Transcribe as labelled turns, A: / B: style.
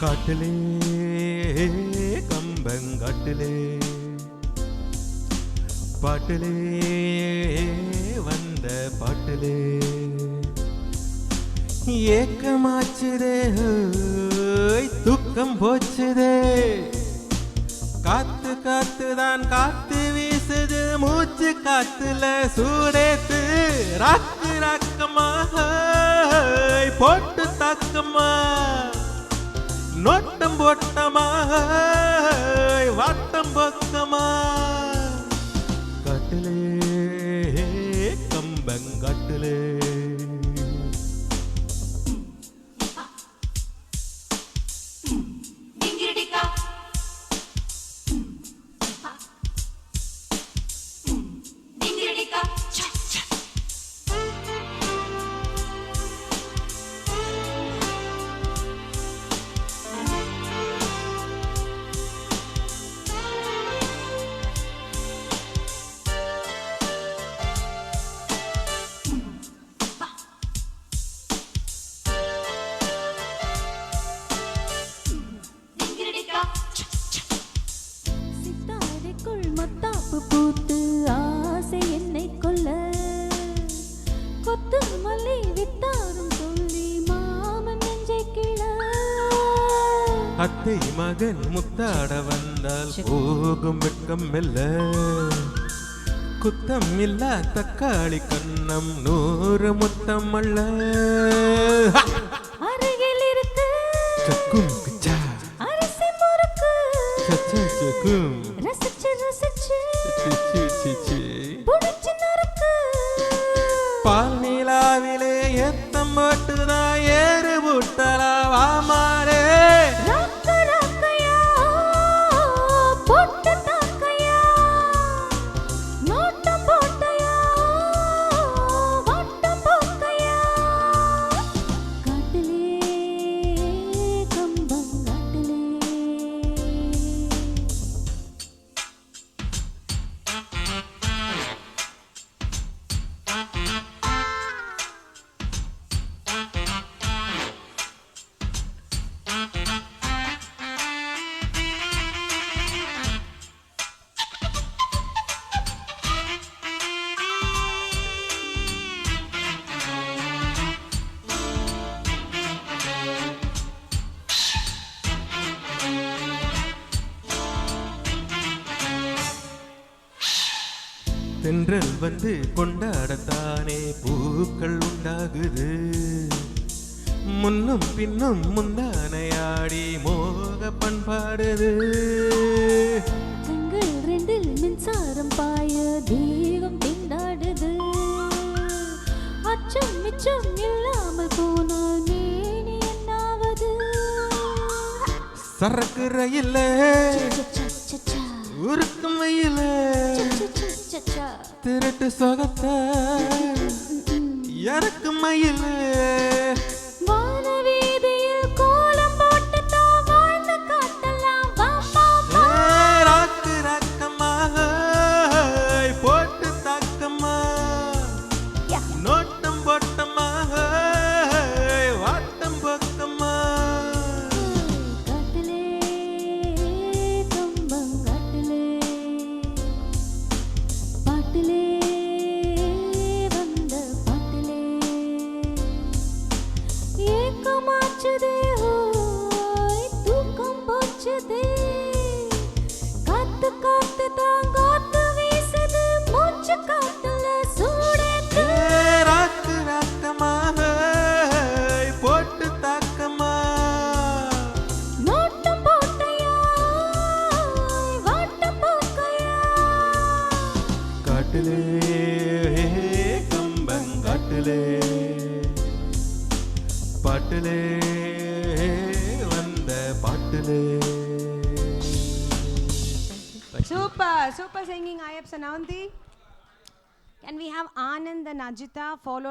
A: காட்டிலே கம்பங்காட்டிலே பாட்டிலே வந்த பாட்டிலே ஏக்கமாச்சுதே தூக்கம் போச்சுதே காத்து காத்துதான் காத்து வீசுது மூச்சு காத்துல சூடேத்து ராக்கு ராக்கமாக போட்டு தாக்கமா நோட்டம் போட்டமாக வாட்டம் பக்கமா காட்டிலே கம்பங்காட்டிலே
B: பூத்து ஆசை என்னை கொல்ல கொத்து மல்லி வித்தாரும் சொல்லி மாமன் நெஞ்சை கிள
A: அத்தை மகன் முத்தாட வந்தால் போகும் வெட்கம் மெல்ல குத்தம் இல்ல தக்காளி கண்ணம் 100 முத்தம் அல்ல
B: அருகில் இருக்கு
A: சக்கும் கிச்சா
B: அரிசி முறுக்கு
A: சக்கும்
B: ரசிச்சு ரசிச்சு புடிச்சு நறுக்கு
A: பால் நீலாவிலே எத்தம் போட்டுதான் ஏறு புட்டலா வாமாரே
B: ராக்க ராக்கையா போட்டு தாக்கையா நோட்டம் போட்டையா வாட்டம் போக்கையா காட்டிலே கம்பங்காட்டிலே
A: தென்றல் வந்து கொண்டாடத்தானே பூக்கள் உண்டாகுது முன்னும் பின்னும் முந்தானையாடி மோக பண்பாடுது
B: கண்கள் ரெண்டில் மின்சாரம் பாய தெய்வம் திண்டாடுது அச்சம் மிச்சம் இல்லாமல் போனால் மேனி என்னாவது
A: சரக்கு ரயில்ல உருக்கும் வெயில திருட்டு சொகத்தை இறக்கும் மயில
B: வானவீதியில் கோலம் போட்டு தான் வாழ்ந்து காட்டலாம்
A: ராக்கு ராக்கமாக போட்டு தாக்கமா நோட்டம் போட்டமாக வாட்டம் பக்கமா
B: காட்டிலே கம்பங்காட்டிலே பாட்டிலே வந்த பாட்டிலே ஏக்கமாச்சுதே தூக்கம் போச்சுதே காத்து காத்து தான் காத்து வீசுது மூச்சு காத்துல சூடேத்து
A: ராக்கு ராக்கமாக போட்டு தாக்கமா
B: நோட்டம் போட்டையா வாட்டம் போக்கையா
A: காட்டிலே கம்பங்காட்டிலே பாட்டிலே வந்த பாட்டிலே.
C: Super singing, Ayap Sananthi. Can we have Anand and Ajita followed